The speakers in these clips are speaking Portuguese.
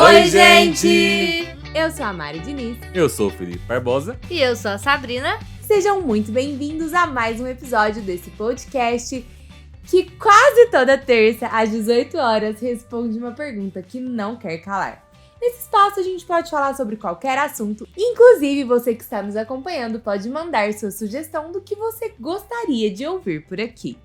Oi, gente! Eu sou a Mari Diniz. Eu sou o Felipe Barbosa. E eu sou a Sabrina. Sejam muito bem-vindos a mais um episódio desse podcast que quase toda terça, às 18 horas, responde uma pergunta que não quer calar. Nesse espaço a gente pode falar sobre qualquer assunto, inclusive você que está nos acompanhando pode mandar sua sugestão do que você gostaria de ouvir por aqui.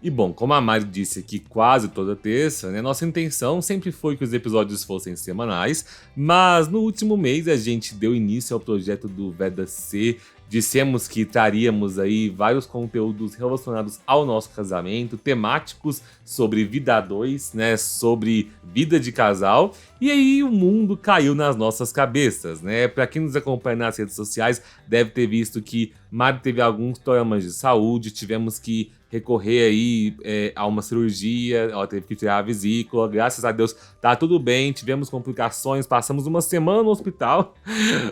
E bom, como a Mari disse aqui quase toda terça, né, nossa intenção sempre foi que os episódios fossem semanais, mas no último mês a gente deu início ao projeto do Veda C. Dissemos que traríamos aí vários conteúdos relacionados ao nosso casamento, temáticos sobre vida a dois, né, sobre vida de casal, e aí o mundo caiu nas nossas cabeças, né? Para quem nos acompanha nas redes sociais, deve ter visto que Mari teve alguns problemas de saúde, tivemos que recorrer aí a uma cirurgia, ela teve que tirar a vesícula, graças a Deus tá tudo bem, tivemos complicações, passamos uma semana no hospital,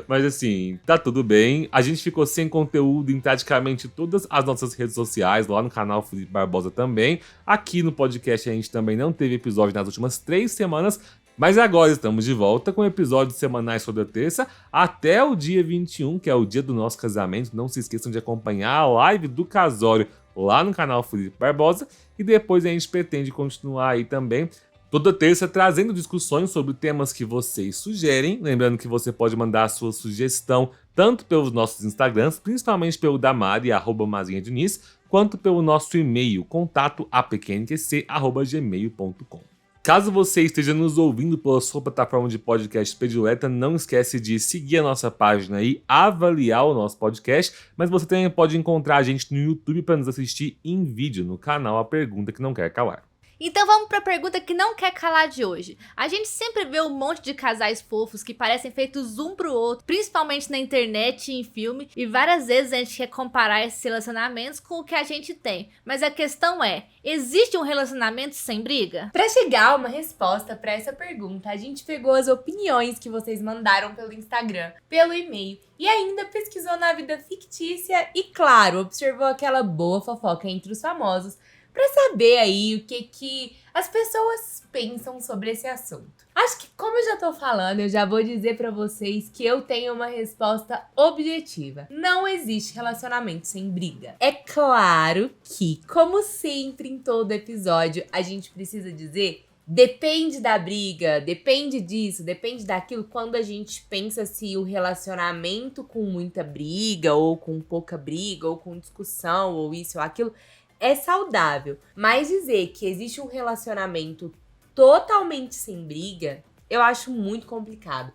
mas assim, tá tudo bem. A gente ficou sem conteúdo em praticamente todas as nossas redes sociais, lá no canal Felipe Barbosa também. Aqui no podcast a gente também não teve episódio nas últimas 3 semanas, mas agora estamos de volta com episódios semanais toda terça, até o dia 21, que é o dia do nosso casamento. Não se esqueçam de acompanhar a live do casório lá no canal Felipe Barbosa, e depois a gente pretende continuar aí também toda terça trazendo discussões sobre temas que vocês sugerem. Lembrando que você pode mandar a sua sugestão tanto pelos nossos Instagrams, principalmente pelo da Mari, @mazinhadiniz, quanto pelo nosso e-mail, contato@apqnqc@gmail.com. Caso você esteja nos ouvindo pela sua plataforma de podcast predileta, não esquece de seguir a nossa página e avaliar o nosso podcast, mas você também pode encontrar a gente no YouTube para nos assistir em vídeo no canal A Pergunta Que Não Quer Calar. Então vamos pra pergunta que não quer calar de hoje. A gente sempre vê um monte de casais fofos que parecem feitos um pro outro, principalmente na internet e em filme, e várias vezes a gente quer comparar esses relacionamentos com o que a gente tem. Mas a questão é, existe um relacionamento sem briga? Para chegar a uma resposta para essa pergunta, a gente pegou as opiniões que vocês mandaram pelo Instagram, pelo e-mail, e ainda pesquisou na vida fictícia e, claro, observou aquela boa fofoca entre os famosos, para saber aí o que as pessoas pensam sobre esse assunto. Acho que, como eu já tô falando, eu já vou dizer para vocês que eu tenho uma resposta objetiva. Não existe relacionamento sem briga. É claro que, como sempre em todo episódio, a gente precisa dizer depende da briga, depende disso, depende daquilo, quando a gente pensa se o relacionamento com muita briga, ou com pouca briga, ou com discussão, ou isso ou aquilo, é saudável. Mas dizer que existe um relacionamento totalmente sem briga, eu acho muito complicado.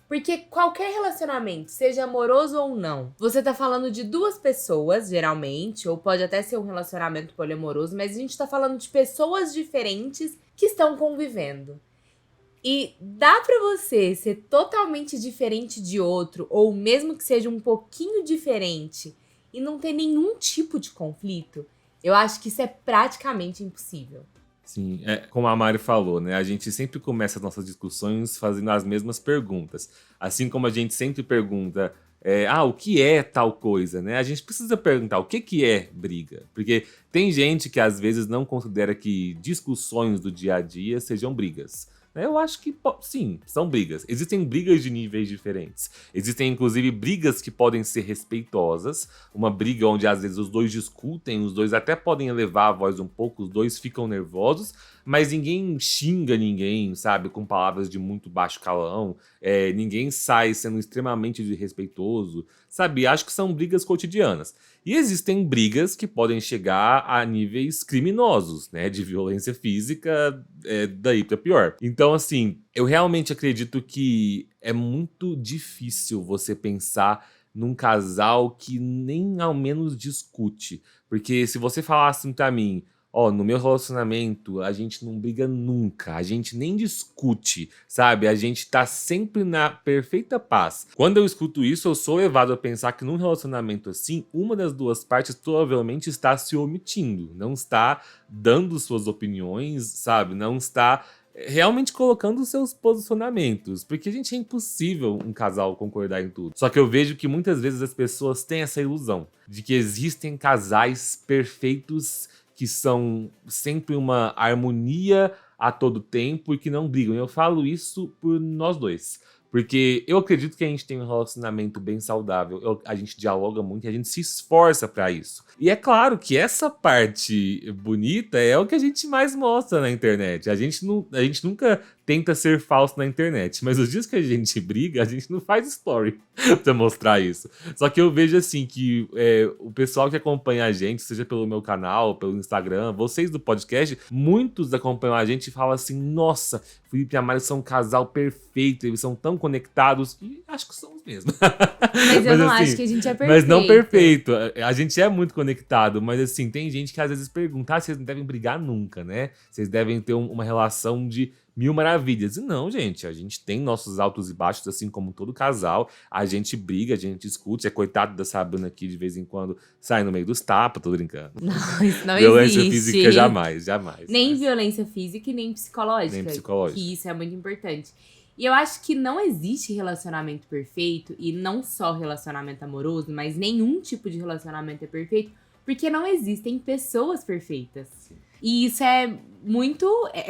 Porque qualquer relacionamento, seja amoroso ou não, você tá falando de duas pessoas, geralmente, ou pode até ser um relacionamento poliamoroso, mas a gente tá falando de pessoas diferentes que estão convivendo. E dá pra você ser totalmente diferente de outro, ou mesmo que seja um pouquinho diferente, e não ter nenhum tipo de conflito? Eu acho que isso é praticamente impossível. Sim, como a Mari falou, né? A gente sempre começa as nossas discussões fazendo as mesmas perguntas. Assim como a gente sempre pergunta, o que é tal coisa, né? A gente precisa perguntar o que é briga. Porque tem gente que às vezes não considera que discussões do dia a dia sejam brigas. Eu acho que, sim, são brigas. Existem brigas de níveis diferentes. Existem, inclusive, brigas que podem ser respeitosas. Uma briga onde, às vezes, os dois discutem, os dois até podem elevar a voz um pouco, os dois ficam nervosos, mas ninguém xinga ninguém, sabe, com palavras de muito baixo calão. Ninguém sai sendo extremamente desrespeitoso, sabe? Acho que são brigas cotidianas. E existem brigas que podem chegar a níveis criminosos, né? De violência física, daí pra pior. Então, assim, eu realmente acredito que é muito difícil você pensar num casal que nem ao menos discute. Porque se você falasse pra mim, no meu relacionamento a gente não briga nunca, a gente nem discute, sabe? A gente tá sempre na perfeita paz. Quando eu escuto isso, eu sou levado a pensar que num relacionamento assim, uma das duas partes provavelmente está se omitindo, não está dando suas opiniões, sabe? Não está realmente colocando os seus posicionamentos, porque, gente, é impossível um casal concordar em tudo. Só que eu vejo que muitas vezes as pessoas têm essa ilusão de que existem casais perfeitos que são sempre uma harmonia a todo tempo e que não brigam. Eu falo isso por nós dois. Porque eu acredito que a gente tem um relacionamento bem saudável. A gente dialoga muito e a gente se esforça pra isso. E é claro que essa parte bonita é o que a gente mais mostra na internet. A gente nunca tenta ser falso na internet. Mas os dias que a gente briga, a gente não faz story pra mostrar isso. Só que eu vejo assim que o pessoal que acompanha a gente, seja pelo meu canal, pelo Instagram, vocês do podcast, muitos acompanham a gente e falam assim, nossa, Felipe e a Mari são um casal perfeito, eles são tão conectados, e acho que somos mesmo. Mas eu não assim, acho que a gente é perfeito. Mas não perfeito. A gente é muito conectado, mas assim, tem gente que às vezes pergunta, vocês não devem brigar nunca, né? Vocês devem ter uma relação de 1000 maravilhas. E não, gente, a gente tem nossos altos e baixos, assim como todo casal. A gente briga, a gente discute. É coitado da Sabrina aqui, de vez em quando, sai no meio dos tapas, tô brincando. Não, isso não Violência existe. física, jamais. Nem violência física e nem psicológica. Nem psicológica. Que isso é muito importante. E eu acho que não existe relacionamento perfeito, e não só relacionamento amoroso, mas nenhum tipo de relacionamento é perfeito, porque não existem pessoas perfeitas. E isso é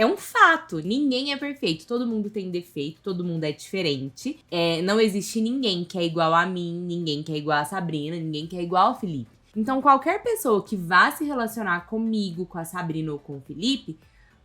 um fato. Ninguém é perfeito. Todo mundo tem defeito, todo mundo é diferente. Não existe ninguém que é igual a mim, ninguém que é igual a Sabrina, ninguém que é igual ao Felipe. Então, qualquer pessoa que vá se relacionar comigo, com a Sabrina ou com o Felipe,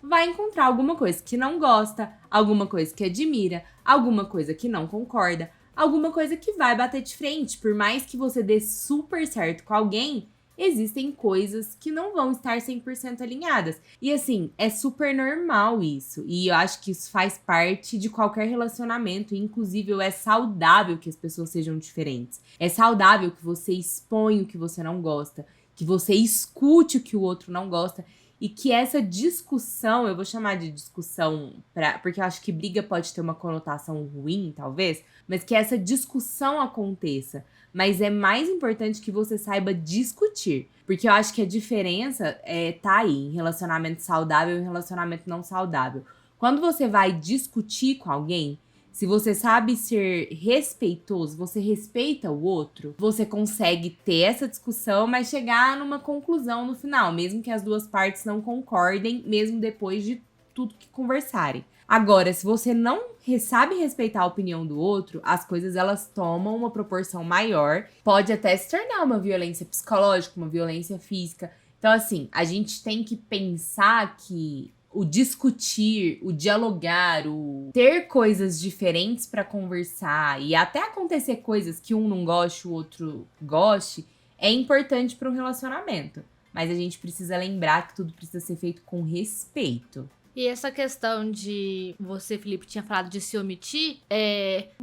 vai encontrar alguma coisa que não gosta, alguma coisa que admira, alguma coisa que não concorda, alguma coisa que vai bater de frente. Por mais que você dê super certo com alguém, existem coisas que não vão estar 100% alinhadas. E assim, é super normal isso. E eu acho que isso faz parte de qualquer relacionamento. E, inclusive, é saudável que as pessoas sejam diferentes. É saudável que você exponha o que você não gosta, que você escute o que o outro não gosta. E que essa discussão, eu vou chamar de discussão, porque eu acho que briga pode ter uma conotação ruim, talvez, mas que essa discussão aconteça. Mas é mais importante que você saiba discutir. Porque eu acho que a diferença tá aí, em relacionamento saudável e relacionamento não saudável. Quando você vai discutir com alguém, se você sabe ser respeitoso, você respeita o outro, você consegue ter essa discussão, mas chegar numa conclusão no final, mesmo que as duas partes não concordem, mesmo depois de tudo que conversarem. Agora, se você não sabe respeitar a opinião do outro, as coisas elas tomam uma proporção maior, pode até se tornar uma violência psicológica, uma violência física. Então, assim, a gente tem que pensar que o discutir, o dialogar, o ter coisas diferentes pra conversar e até acontecer coisas que um não goste, o outro goste, é importante para um relacionamento. Mas a gente precisa lembrar que tudo precisa ser feito com respeito. E essa questão de você, Felipe, tinha falado de se omitir,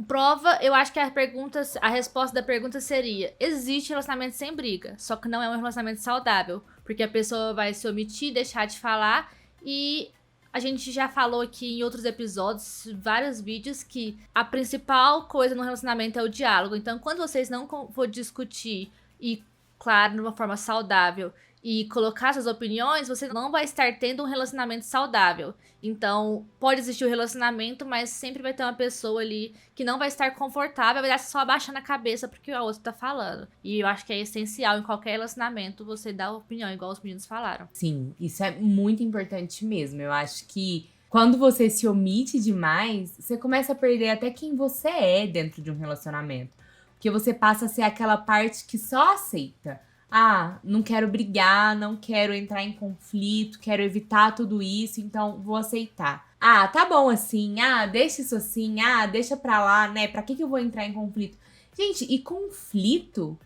prova, eu acho que a resposta da pergunta seria: existe relacionamento sem briga, só que não é um relacionamento saudável, porque a pessoa vai se omitir, deixar de falar. E a gente já falou aqui em outros episódios, vários vídeos, que a principal coisa no relacionamento é o diálogo. Então, quando vocês não for discutir e, claro, de uma forma saudável, e colocar suas opiniões, você não vai estar tendo um relacionamento saudável. Então, pode existir o relacionamento, mas sempre vai ter uma pessoa ali que não vai estar confortável, vai estar só abaixando a cabeça porque o outro tá falando. E eu acho que é essencial em qualquer relacionamento você dar opinião, igual os meninos falaram. Sim, isso é muito importante mesmo. Eu acho que quando você se omite demais, você começa a perder até quem você é dentro de um relacionamento. Porque você passa a ser aquela parte que só aceita. Ah, não quero brigar, não quero entrar em conflito, quero evitar tudo isso, então vou aceitar. Ah, tá bom assim, deixa isso assim, deixa pra lá, né? Pra que eu vou entrar em conflito? Gente, e conflito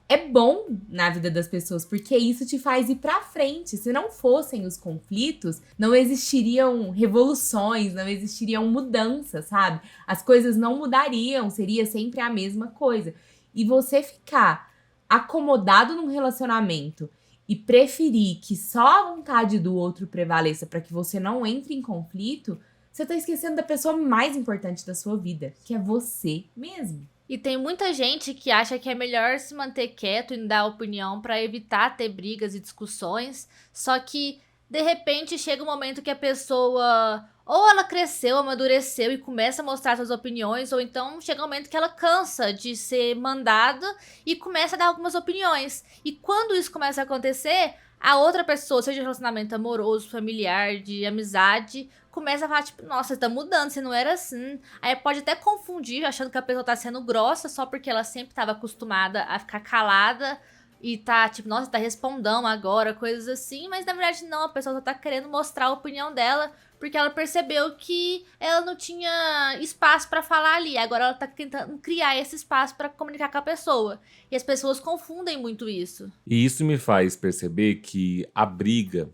é bom na vida das pessoas, porque isso te faz ir pra frente. Se não fossem os conflitos, não existiriam revoluções, não existiriam mudanças, sabe? As coisas não mudariam, seria sempre a mesma coisa. E você ficar acomodado num relacionamento e preferir que só a vontade do outro prevaleça para que você não entre em conflito, você tá esquecendo da pessoa mais importante da sua vida, que é você mesmo. E tem muita gente que acha que é melhor se manter quieto e não dar opinião para evitar ter brigas e discussões, só que de repente chega um momento que a pessoa ou ela cresceu, amadureceu e começa a mostrar suas opiniões, ou então chega um momento que ela cansa de ser mandada e começa a dar algumas opiniões. E quando isso começa a acontecer, a outra pessoa, seja relacionamento amoroso, familiar, de amizade, começa a falar, tipo, nossa, você tá mudando, você não era assim. Aí pode até confundir, achando que a pessoa tá sendo grossa só porque ela sempre tava acostumada a ficar calada e tá, tipo, nossa, tá respondendo agora, coisas assim. Mas na verdade não, a pessoa só tá querendo mostrar a opinião dela porque ela percebeu que ela não tinha espaço pra falar ali. Agora ela tá tentando criar esse espaço pra comunicar com a pessoa. E as pessoas confundem muito isso. E isso me faz perceber que a briga,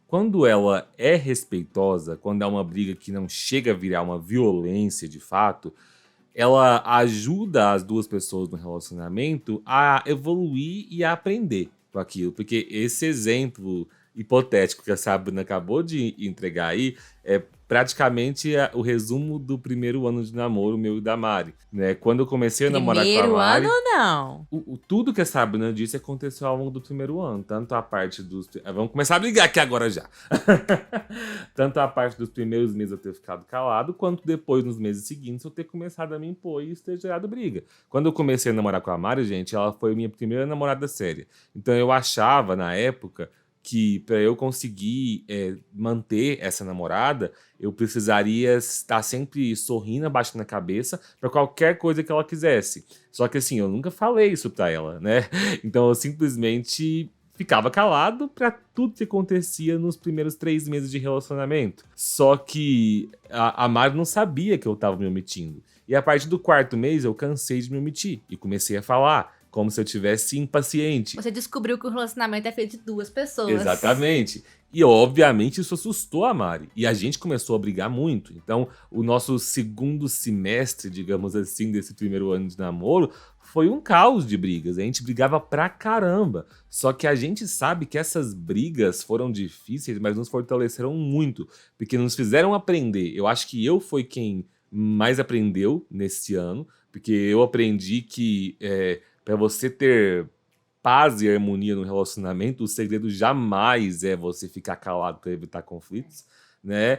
quando ela é respeitosa, quando é uma briga que não chega a virar uma violência de fato, ela ajuda as duas pessoas no relacionamento a evoluir e a aprender com aquilo. Porque esse exemplo hipotético que a Sabrina acabou de entregar aí é praticamente o resumo do primeiro ano de namoro meu e da Mari, né? Quando eu comecei a namorar com a Primeiro Mari... ano, não. Tudo que a Sabrina disse aconteceu ao longo do primeiro ano. Tanto a parte dos... Vamos começar a brigar aqui agora já. Tanto a parte dos primeiros meses eu ter ficado calado, quanto depois, nos meses seguintes, eu ter começado a me impor e isso ter gerado briga. Quando eu comecei a namorar com a Mari, gente, ela foi minha primeira namorada séria. Então eu achava, na época, que para eu conseguir manter essa namorada, eu precisaria estar sempre sorrindo, abaixando a cabeça para qualquer coisa que ela quisesse. Só que assim, eu nunca falei isso para ela, né? Então eu simplesmente ficava calado para tudo que acontecia nos primeiros 3 meses de relacionamento. Só que a Mari não sabia que eu tava me omitindo. E a partir do 4º mês eu cansei de me omitir e comecei a falar como se eu tivesse impaciente. Você descobriu que o relacionamento é feito de 2 pessoas. Exatamente. E, obviamente, isso assustou a Mari. E a gente começou a brigar muito. Então, o nosso segundo semestre, digamos assim, desse primeiro ano de namoro, foi um caos de brigas. A gente brigava pra caramba. Só que a gente sabe que essas brigas foram difíceis, mas nos fortaleceram muito. Porque nos fizeram aprender. Eu acho que eu fui quem mais aprendeu nesse ano. Porque eu aprendi que... para você ter paz e harmonia no relacionamento, o segredo jamais é você ficar calado para evitar conflitos, né?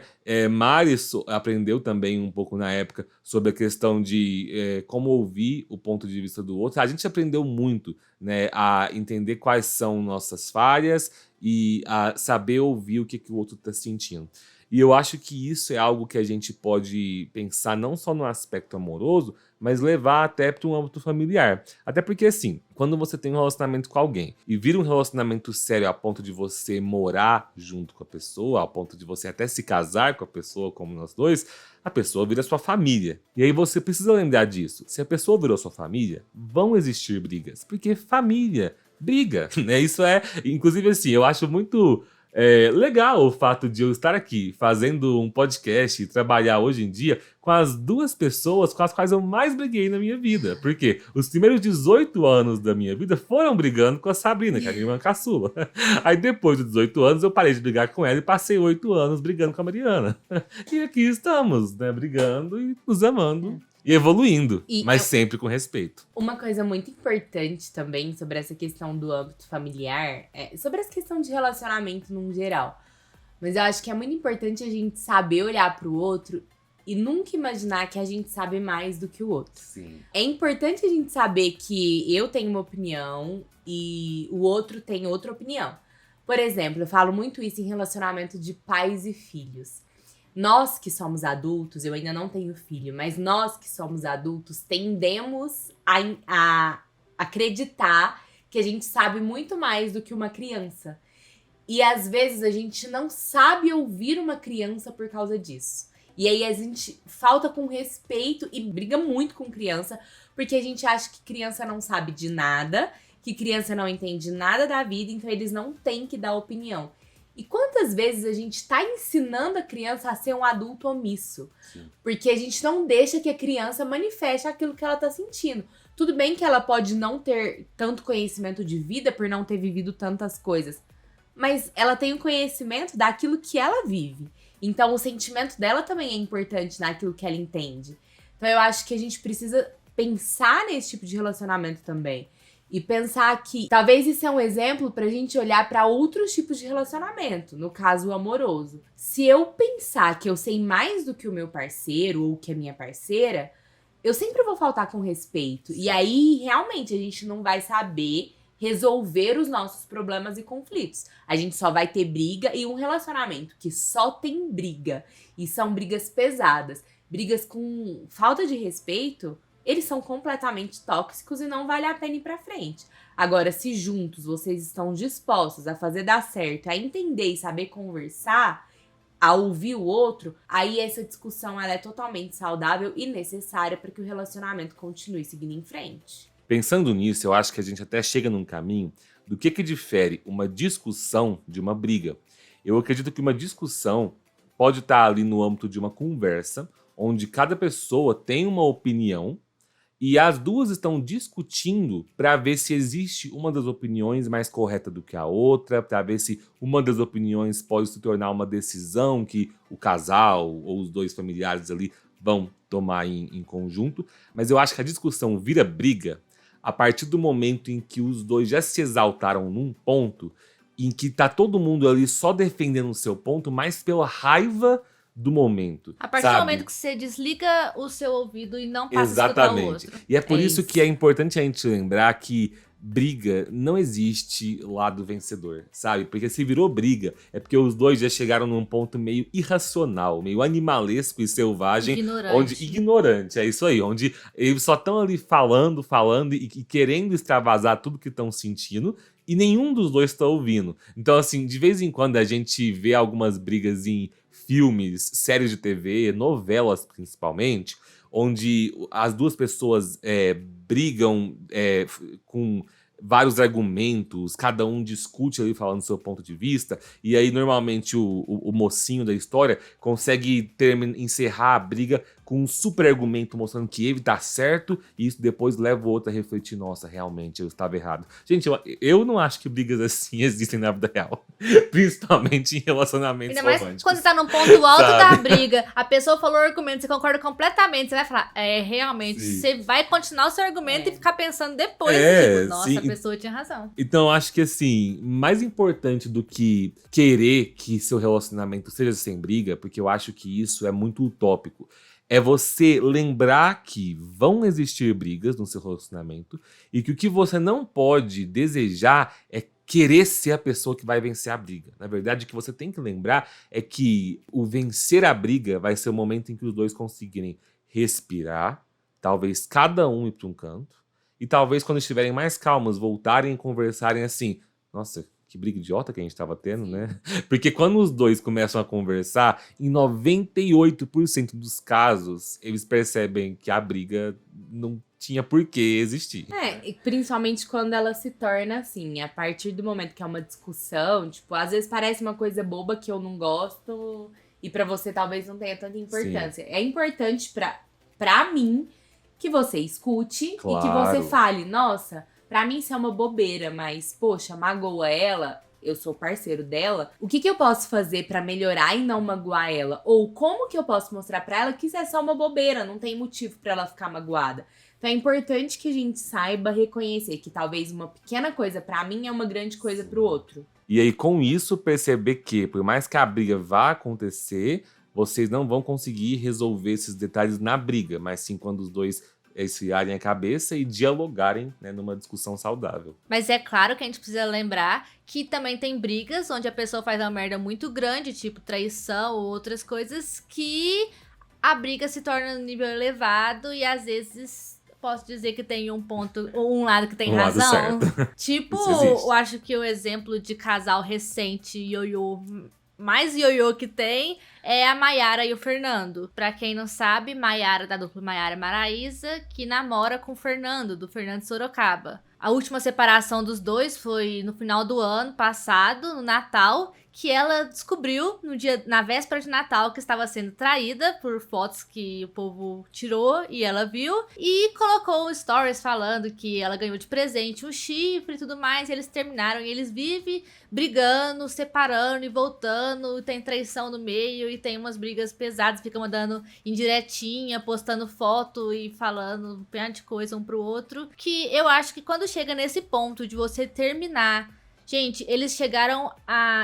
Mari aprendeu também um pouco na época sobre a questão de como ouvir o ponto de vista do outro. A gente aprendeu muito, né, a entender quais são nossas falhas e a saber ouvir o que o outro está sentindo. E eu acho que isso é algo que a gente pode pensar não só no aspecto amoroso, mas levar até para um âmbito familiar. Até porque, assim, quando você tem um relacionamento com alguém e vira um relacionamento sério a ponto de você morar junto com a pessoa, a ponto de você até se casar com a pessoa, como nós dois, a pessoa vira sua família. E aí você precisa lembrar disso. Se a pessoa virou sua família, vão existir brigas. Porque família briga, né? Isso inclusive assim, eu acho muito... legal o fato de eu estar aqui fazendo um podcast e trabalhar hoje em dia com as 2 pessoas com as quais eu mais briguei na minha vida. Porque os primeiros 18 anos da minha vida foram brigando com a Sabrina, que é a minha irmã caçula. Aí depois dos 18 anos eu parei de brigar com ela e passei 8 anos brigando com a Mariana. E aqui estamos, né, brigando e nos amando. E evoluindo, mas sempre com respeito. Uma coisa muito importante também sobre essa questão do âmbito familiar, sobre essa questão de relacionamento num geral. Mas eu acho que é muito importante a gente saber olhar pro outro e nunca imaginar que a gente sabe mais do que o outro. Sim. É importante a gente saber que eu tenho uma opinião e o outro tem outra opinião. Por exemplo, eu falo muito isso em relacionamento de pais e filhos. Nós que somos adultos, eu ainda não tenho filho, mas nós que somos adultos tendemos a acreditar que a gente sabe muito mais do que uma criança. E às vezes a gente não sabe ouvir uma criança por causa disso. E aí a gente falta com respeito e briga muito com criança, porque a gente acha que criança não sabe de nada, que criança não entende nada da vida, então eles não têm que dar opinião. E quantas vezes a gente tá ensinando a criança a ser um adulto omisso? Sim. Porque a gente não deixa que a criança manifeste aquilo que ela tá sentindo. Tudo bem que ela pode não ter tanto conhecimento de vida por não ter vivido tantas coisas, mas ela tem o conhecimento daquilo que ela vive. Então o sentimento dela também é importante naquilo que ela entende. Então eu acho que a gente precisa pensar nesse tipo de relacionamento também. E pensar que talvez isso é um exemplo pra gente olhar pra outros tipos de relacionamento, no caso o amoroso. Se eu pensar que eu sei mais do que o meu parceiro ou que a minha parceira, eu sempre vou faltar com respeito. E aí, realmente, a gente não vai saber resolver os nossos problemas e conflitos. A gente só vai ter briga e um relacionamento que só tem briga. E são brigas pesadas, brigas com falta de respeito, eles são completamente tóxicos e não vale a pena ir pra frente. Agora, se juntos vocês estão dispostos a fazer dar certo, a entender e saber conversar, a ouvir o outro, aí essa discussão ela é totalmente saudável e necessária para que o relacionamento continue seguindo em frente. Pensando nisso, eu acho que a gente até chega num caminho do que difere uma discussão de uma briga. Eu acredito que uma discussão pode estar ali no âmbito de uma conversa, onde cada pessoa tem uma opinião e as duas estão discutindo para ver se existe uma das opiniões mais correta do que a outra, para ver se uma das opiniões pode se tornar uma decisão que o casal ou os dois familiares ali vão tomar em conjunto. Mas eu acho que a discussão vira briga a partir do momento em que os dois já se exaltaram num ponto em que tá todo mundo ali só defendendo o seu ponto, mas pela raiva do momento. A partir do momento que você desliga o seu ouvido e não passa a escutar o outro. E é por isso que é importante a gente lembrar que briga não existe lado vencedor, sabe? Porque se virou briga, é porque os dois já chegaram num ponto meio irracional, meio animalesco e selvagem. Ignorante, é isso aí. Onde eles só estão ali falando e querendo extravasar tudo que estão sentindo, e nenhum dos dois está ouvindo. Então, assim, de vez em quando a gente vê algumas brigas em filmes, séries de TV, novelas principalmente, onde as duas pessoas brigam com vários argumentos, cada um discute ali falando do seu ponto de vista, e aí normalmente o mocinho da história consegue encerrar a briga com um super argumento mostrando que ele tá certo, e isso depois leva o outro a refletir, nossa, realmente eu estava errado. Gente, eu não acho que brigas assim existem na vida real, principalmente em relacionamentos românticos. Ainda mais quando você tá num ponto alto da briga, a pessoa falou o argumento, você concorda completamente, você vai falar, realmente, sim. Você vai continuar o seu argumento e ficar pensando depois, tipo, nossa, sim. A pessoa tinha razão. Então, acho que assim, mais importante do que querer que seu relacionamento seja sem briga, porque eu acho que isso é muito utópico, é você lembrar que vão existir brigas no seu relacionamento e que o que você não pode desejar é querer ser a pessoa que vai vencer a briga. Na verdade, o que você tem que lembrar é que o vencer a briga vai ser o momento em que os dois conseguirem respirar, talvez cada um ir para um canto, e talvez quando estiverem mais calmos, voltarem e conversarem assim, nossa, que briga idiota que a gente tava tendo, né? Porque quando os dois começam a conversar, em 98% dos casos, eles percebem que a briga não tinha por que existir. E principalmente quando ela se torna assim, a partir do momento que é uma discussão, tipo, às vezes parece uma coisa boba que eu não gosto e pra você talvez não tenha tanta importância. Sim. É importante pra mim que você escute, claro, e que você fale, nossa, pra mim isso é uma bobeira, mas, poxa, magoa ela, eu sou parceiro dela, o que eu posso fazer pra melhorar e não magoar ela? Ou como que eu posso mostrar pra ela que isso é só uma bobeira, não tem motivo pra ela ficar magoada? Então é importante que a gente saiba reconhecer que talvez uma pequena coisa pra mim é uma grande coisa pro outro. E aí, com isso, perceber que, por mais que a briga vá acontecer, vocês não vão conseguir resolver esses detalhes na briga, mas sim quando os dois esfriarem a cabeça e dialogarem, né, numa discussão saudável. Mas é claro que a gente precisa lembrar que também tem brigas onde a pessoa faz uma merda muito grande, tipo traição ou outras coisas, que a briga se torna no nível elevado e às vezes posso dizer que tem um lado que tem razão. Tipo, eu acho que o exemplo de casal recente, ioiô, mais ioiô que tem é a Maiara e o Fernando. Pra quem não sabe, Maiara, da dupla Maiara e Maraísa, que namora com o Fernando, do Fernando Sorocaba. A última separação dos dois foi no final do ano passado, no Natal, que ela descobriu na véspera de Natal que estava sendo traída por fotos que o povo tirou e ela viu, e colocou stories falando que ela ganhou de presente um chifre e tudo mais, e eles terminaram, e eles vivem brigando, separando e voltando, tem traição no meio e tem umas brigas pesadas, ficam mandando indiretinha, postando foto e falando um punhado de coisa um pro outro, que eu acho que quando chega nesse ponto de você terminar. Gente, eles chegaram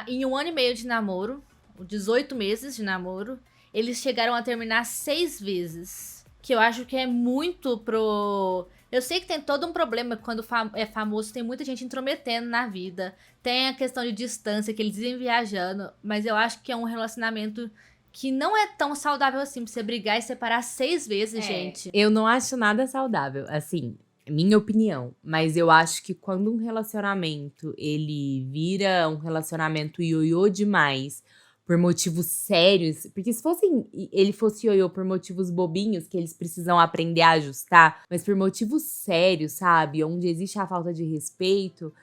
em 1 ano e meio de namoro, 18 meses de namoro, eles chegaram a terminar 6 vezes. Que eu acho que é muito pro Eu sei que tem todo um problema quando é famoso, tem muita gente intrometendo na vida. Tem a questão de distância, que eles vivem viajando. Mas eu acho que é um relacionamento que não é tão saudável assim, pra você brigar e separar 6 vezes, gente. Eu não acho nada saudável, assim, minha opinião. Mas eu acho que quando um relacionamento, ele vira um relacionamento ioiô demais, por motivos sérios, porque se ele fosse ioiô por motivos bobinhos, que eles precisam aprender a ajustar, mas por motivos sérios, sabe, onde existe a falta de respeito,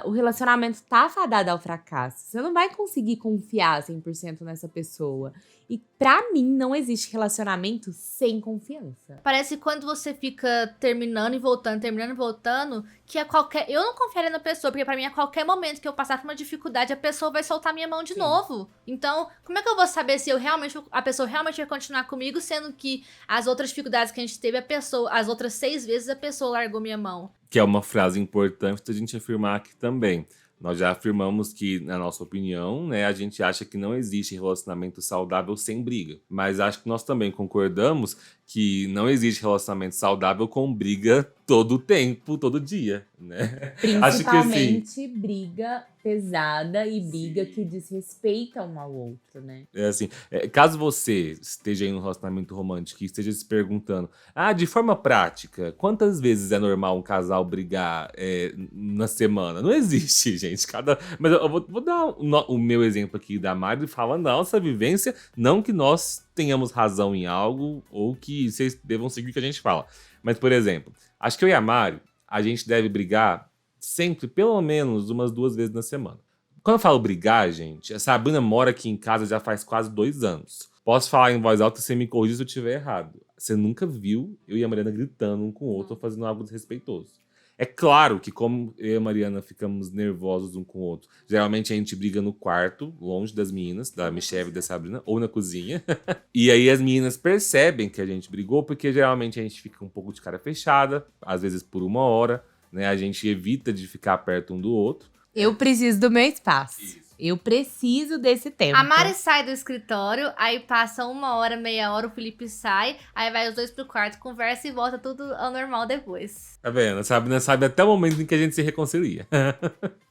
o relacionamento tá fadado ao fracasso. Você não vai conseguir confiar 100% nessa pessoa. E pra mim, não existe relacionamento sem confiança. Parece que quando você fica terminando e voltando, que a qualquer... Eu não confiaria na pessoa, porque pra mim, a qualquer momento que eu passar por uma dificuldade, a pessoa vai soltar minha mão de novo. Então, como é que eu vou saber se a pessoa realmente vai continuar comigo, sendo que as outras dificuldades que a gente teve, as outras 6 vezes, a pessoa largou minha mão? Que é uma frase importante da gente afirmar aqui também. Nós já afirmamos que, na nossa opinião, né, a gente acha que não existe relacionamento saudável sem briga. Mas acho que nós também concordamos que não existe relacionamento saudável com briga todo o tempo, todo dia, né? Principalmente briga pesada e briga que desrespeita um ao outro, né? É assim, caso você esteja em um relacionamento romântico e esteja se perguntando, de forma prática, quantas vezes é normal um casal brigar na semana? Não existe, gente. Mas eu vou dar o meu exemplo aqui da Mari, falando da nossa vivência, não que nós tenhamos razão em algo ou que vocês devam seguir o que a gente fala. Mas, por exemplo, acho que eu e a Mari, a gente deve brigar sempre, pelo menos, umas 2 vezes na semana. Quando eu falo brigar, gente, a Sabrina mora aqui em casa já faz quase 2 anos. Posso falar em voz alta e você me corrige se eu estiver errado. Você nunca viu eu e a Mariana gritando um com o outro ou fazendo algo desrespeitoso. É claro que como eu e a Mariana ficamos nervosos um com o outro, geralmente a gente briga no quarto, longe das meninas, da Michelle e da Sabrina, ou na cozinha. E aí as meninas percebem que a gente brigou, porque geralmente a gente fica um pouco de cara fechada, às vezes por 1 hora, né? A gente evita de ficar perto um do outro. Eu preciso do meu espaço. Isso. Eu preciso desse tempo. A Mari sai do escritório, aí passa 1 hora, meia hora, o Felipe sai, aí vai os dois pro quarto, conversa e volta tudo ao normal depois. Tá vendo? A Sabrina sabe até o momento em que a gente se reconcilia.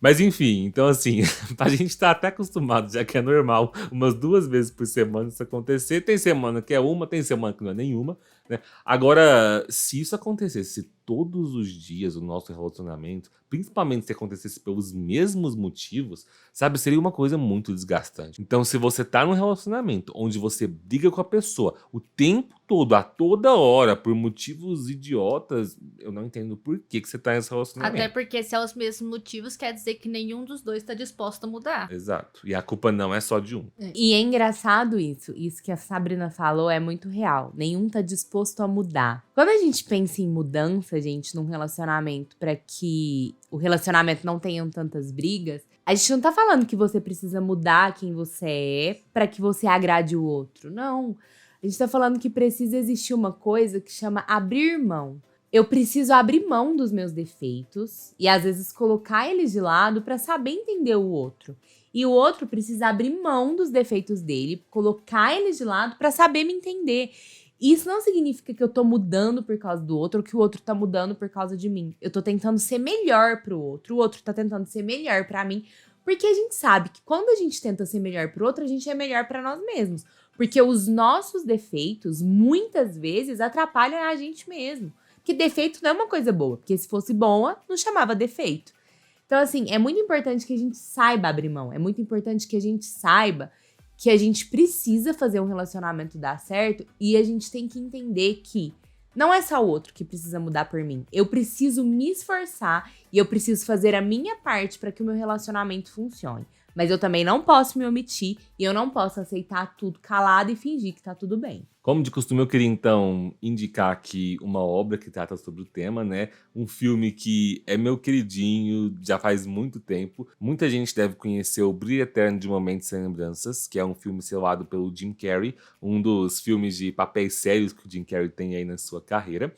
Mas enfim, então assim, a gente tá até acostumado, já que é normal, umas 2 vezes por semana isso acontecer. Tem semana que é uma, tem semana que não é nenhuma, né? Agora, se isso acontecesse todos os dias o nosso relacionamento, principalmente se acontecesse pelos mesmos motivos, sabe, seria uma coisa muito desgastante. Então, se você tá num relacionamento onde você briga com a pessoa o tempo todo, a toda hora, por motivos idiotas, eu não entendo por que você tá nesse relacionamento. Até porque se é os mesmos motivos, quer dizer que nenhum dos dois tá disposto a mudar. Exato. E a culpa não é só de um. E é engraçado isso que a Sabrina falou é muito real. Nenhum tá disposto a mudar. Quando a gente pensa em mudança, gente, num relacionamento pra que o relacionamento não tenha tantas brigas, a gente não tá falando que você precisa mudar quem você é pra que você agrade o outro. Não. A gente tá falando que precisa existir uma coisa que chama abrir mão. Eu preciso abrir mão dos meus defeitos e às vezes colocar eles de lado pra saber entender o outro. E o outro precisa abrir mão dos defeitos dele, colocar eles de lado pra saber me entender. Isso não significa que eu tô mudando por causa do outro ou que o outro tá mudando por causa de mim. Eu tô tentando ser melhor pro outro, o outro tá tentando ser melhor pra mim. Porque a gente sabe que quando a gente tenta ser melhor pro outro, a gente é melhor pra nós mesmos. Porque os nossos defeitos, muitas vezes, atrapalham a gente mesmo. Porque defeito não é uma coisa boa. Porque se fosse boa, não chamava defeito. Então, assim, é muito importante que a gente saiba abrir mão. É muito importante que a gente saiba que a gente precisa fazer um relacionamento dar certo. E a gente tem que entender que não é só o outro que precisa mudar por mim. Eu preciso me esforçar e eu preciso fazer a minha parte para que o meu relacionamento funcione. Mas eu também não posso me omitir e eu não posso aceitar tudo calado e fingir que tá tudo bem. Como de costume, eu queria então indicar aqui uma obra que trata sobre o tema, né? Um filme que é meu queridinho, já faz muito tempo. Muita gente deve conhecer O Brilho Eterno de Momentos Sem Lembranças, que é um filme selado pelo Jim Carrey, um dos filmes de papéis sérios que o Jim Carrey tem aí na sua carreira.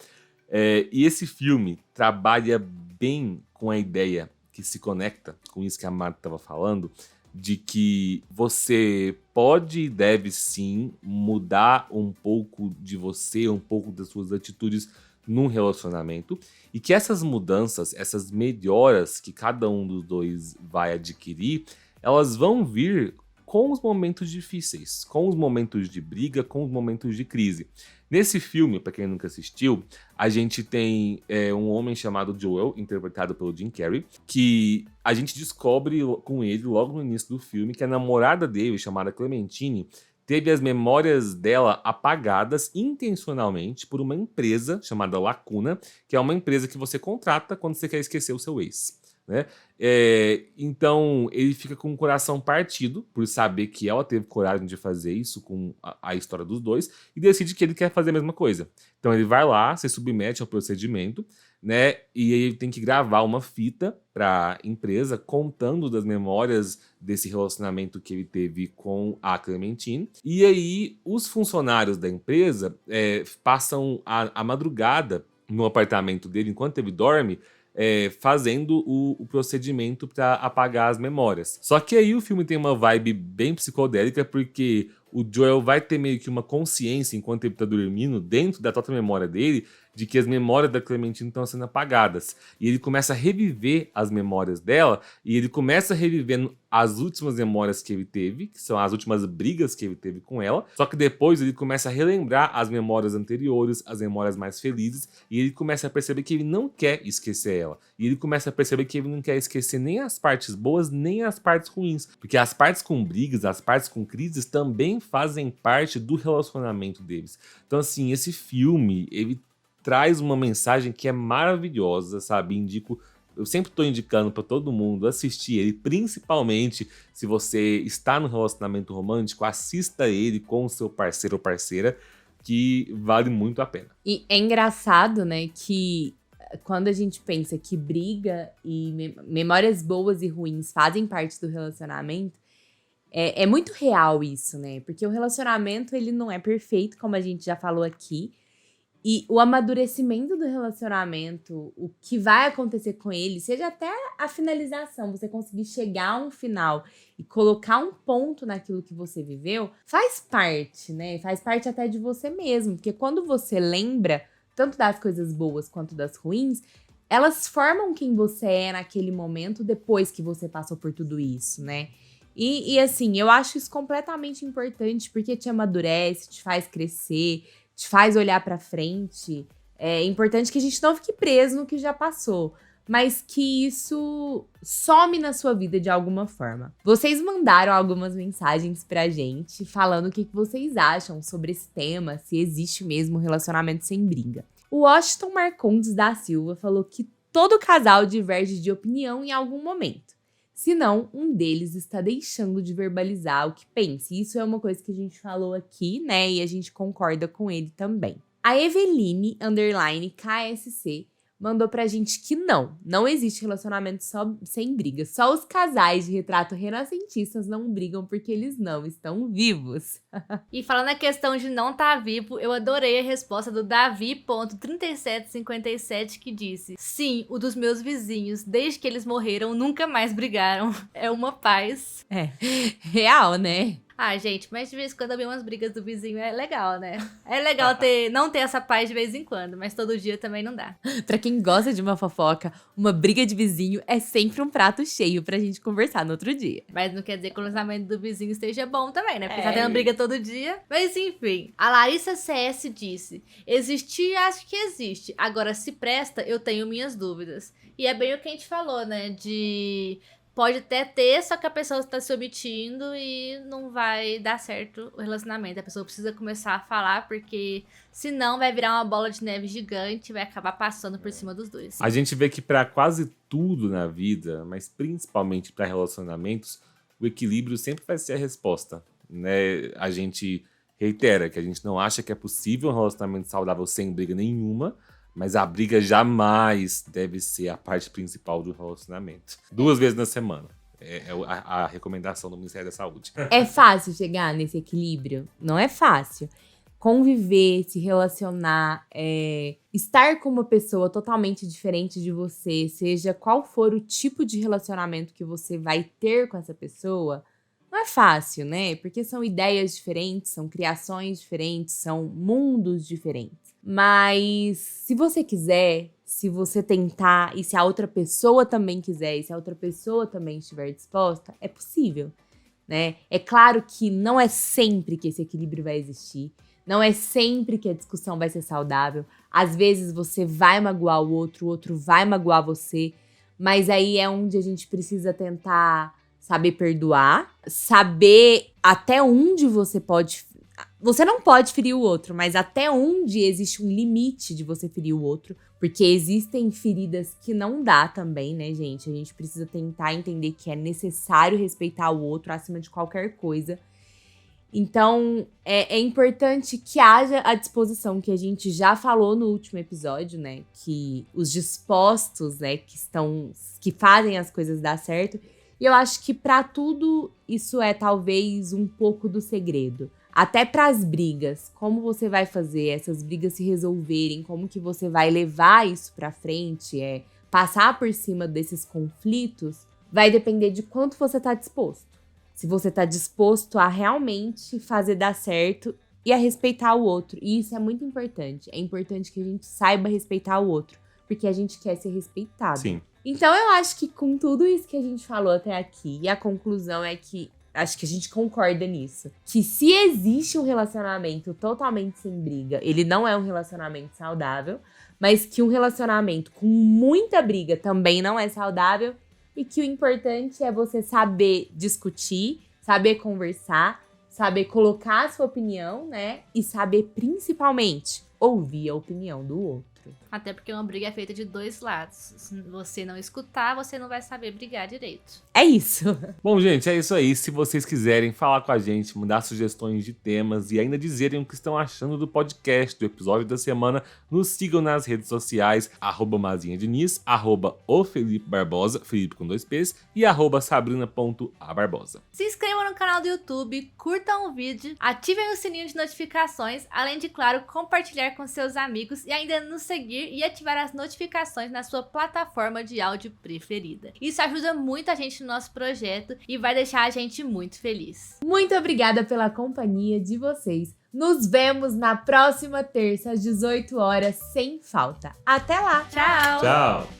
E esse filme trabalha bem com a ideia que se conecta com isso que a Marta estava falando, de que você pode e deve sim mudar um pouco de você, um pouco das suas atitudes num relacionamento e que essas mudanças, essas melhoras que cada um dos dois vai adquirir, elas vão vir com os momentos difíceis, com os momentos de briga, com os momentos de crise. Nesse filme, para quem nunca assistiu, a gente tem um homem chamado Joel, interpretado pelo Jim Carrey, que a gente descobre com ele logo no início do filme que a namorada dele, chamada Clementine, teve as memórias dela apagadas intencionalmente por uma empresa chamada Lacuna, que é uma empresa que você contrata quando você quer esquecer o seu ex, né? Então ele fica com o coração partido por saber que ela teve coragem de fazer isso com a história dos dois e decide que ele quer fazer a mesma coisa. Então ele vai lá, se submete ao procedimento, né? E ele tem que gravar uma fita para a empresa contando das memórias desse relacionamento que ele teve com a Clementine. E aí os funcionários da empresa passam a madrugada no apartamento dele enquanto ele dorme, fazendo o procedimento para apagar as memórias. Só que aí o filme tem uma vibe bem psicodélica, porque o Joel vai ter meio que uma consciência enquanto ele tá dormindo, dentro da total memória dele, de que as memórias da Clementine estão sendo apagadas. E ele começa a reviver as memórias dela, e ele começa revivendo as últimas memórias que ele teve, que são as últimas brigas que ele teve com ela, só que depois ele começa a relembrar as memórias anteriores, as memórias mais felizes, e ele começa a perceber que ele não quer esquecer ela. E ele começa a perceber que ele não quer esquecer nem as partes boas, nem as partes ruins. Porque as partes com brigas, as partes com crises também fazem parte do relacionamento deles. Então, assim, esse filme, ele traz uma mensagem que é maravilhosa, sabe? Eu sempre estou indicando para todo mundo assistir ele, principalmente se você está no relacionamento romântico, assista ele com o seu parceiro ou parceira, que vale muito a pena. E é engraçado, né, que quando a gente pensa que briga e memórias boas e ruins fazem parte do relacionamento, é muito real isso, né? Porque o relacionamento, ele não é perfeito, como a gente já falou aqui. E o amadurecimento do relacionamento, o que vai acontecer com ele, seja até a finalização, você conseguir chegar a um final e colocar um ponto naquilo que você viveu, faz parte, né? Faz parte até de você mesmo. Porque quando você lembra, tanto das coisas boas quanto das ruins, elas formam quem você é naquele momento depois que você passou por tudo isso, né? E assim, eu acho isso completamente importante, porque te amadurece, te faz crescer, te faz olhar pra frente. É importante que a gente não fique preso no que já passou, mas que isso some na sua vida de alguma forma. Vocês mandaram algumas mensagens pra gente falando o que vocês acham sobre esse tema, se existe mesmo um relacionamento sem briga. O Washington Marcondes da Silva falou que todo casal diverge de opinião em algum momento. Senão, um deles está deixando de verbalizar o que pensa. E isso é uma coisa que a gente falou aqui, né? E a gente concorda com ele também. A Eveline, _KSC, mandou pra gente que não existe relacionamento sem briga. Só os casais de retrato renascentistas não brigam porque eles não estão vivos. E falando na questão de não estar vivo, eu adorei a resposta do Davi.3757 que disse: sim, o dos meus vizinhos, desde que eles morreram, nunca mais brigaram. É uma paz. É, real, né? Ah, gente, mas de vez em quando eu vi umas brigas do vizinho, é legal, né? É legal não ter essa paz de vez em quando, mas todo dia também não dá. Pra quem gosta de uma fofoca, uma briga de vizinho é sempre um prato cheio pra gente conversar no outro dia. Mas não quer dizer que o lançamento do vizinho esteja bom também, né? Porque tá tendo briga todo dia. Mas enfim, a Larissa CS disse: existir, acho que existe. Agora, se presta, eu tenho minhas dúvidas. E é bem o que a gente falou, né? Pode até ter, só que a pessoa está se omitindo e não vai dar certo o relacionamento. A pessoa precisa começar a falar, porque senão vai virar uma bola de neve gigante e vai acabar passando por cima dos dois. A gente vê que para quase tudo na vida, mas principalmente para relacionamentos, o equilíbrio sempre vai ser a resposta, né? A gente reitera que a gente não acha que é possível um relacionamento saudável sem briga nenhuma, mas a briga jamais deve ser a parte principal do relacionamento. 2 vezes na semana. É a recomendação do Ministério da Saúde. É fácil chegar nesse equilíbrio? Não é fácil. Conviver, se relacionar, estar com uma pessoa totalmente diferente de você, seja qual for o tipo de relacionamento que você vai ter com essa pessoa, não é fácil, né? Porque são ideias diferentes, são criações diferentes, são mundos diferentes. Mas se você quiser, se você tentar, e se a outra pessoa também quiser, e se a outra pessoa também estiver disposta, é possível, né? É claro que não é sempre que esse equilíbrio vai existir, não é sempre que a discussão vai ser saudável. Às vezes você vai magoar o outro vai magoar você, mas aí é onde a gente precisa tentar saber perdoar, saber até onde você pode. Você não pode ferir o outro, mas até onde existe um limite de você ferir o outro. Porque existem feridas que não dá também, né, gente? A gente precisa tentar entender que é necessário respeitar o outro acima de qualquer coisa. Então, é importante que haja a disposição que a gente já falou no último episódio, né? Que os dispostos, né, que fazem as coisas dar certo. E eu acho que pra tudo isso é talvez um pouco do segredo. Até pras brigas, como você vai fazer essas brigas se resolverem, como que você vai levar isso pra frente, passar por cima desses conflitos, vai depender de quanto você tá disposto. Se você tá disposto a realmente fazer dar certo e a respeitar o outro. E isso é muito importante. É importante que a gente saiba respeitar o outro, porque a gente quer ser respeitado. Sim. Então eu acho que com tudo isso que a gente falou até aqui, e a conclusão é que acho que a gente concorda nisso, que se existe um relacionamento totalmente sem briga, ele não é um relacionamento saudável, mas que um relacionamento com muita briga também não é saudável, e que o importante é você saber discutir, saber conversar, saber colocar a sua opinião, né? E saber principalmente ouvir a opinião do outro. Até porque uma briga é feita de dois lados. Se você não escutar, você não vai saber brigar direito. É isso. Bom, gente, é isso aí. Se vocês quiserem falar com a gente, mandar sugestões de temas e ainda dizerem o que estão achando do podcast, do episódio da semana, nos sigam nas redes sociais, @mazinhadiniz, @ofelipebarbosa, Felipe com 2 P's, e @sabrina.abarbosa. Se inscrevam no canal do YouTube, curtam o vídeo, ativem o sininho de notificações, além de, claro, compartilhar com seus amigos e ainda nos seguir e ativar as notificações na sua plataforma de áudio preferida. Isso ajuda muito a gente no nosso projeto e vai deixar a gente muito feliz. Muito obrigada pela companhia de vocês. Nos vemos na próxima terça às 18 horas sem falta. Até lá! Tchau! Tchau!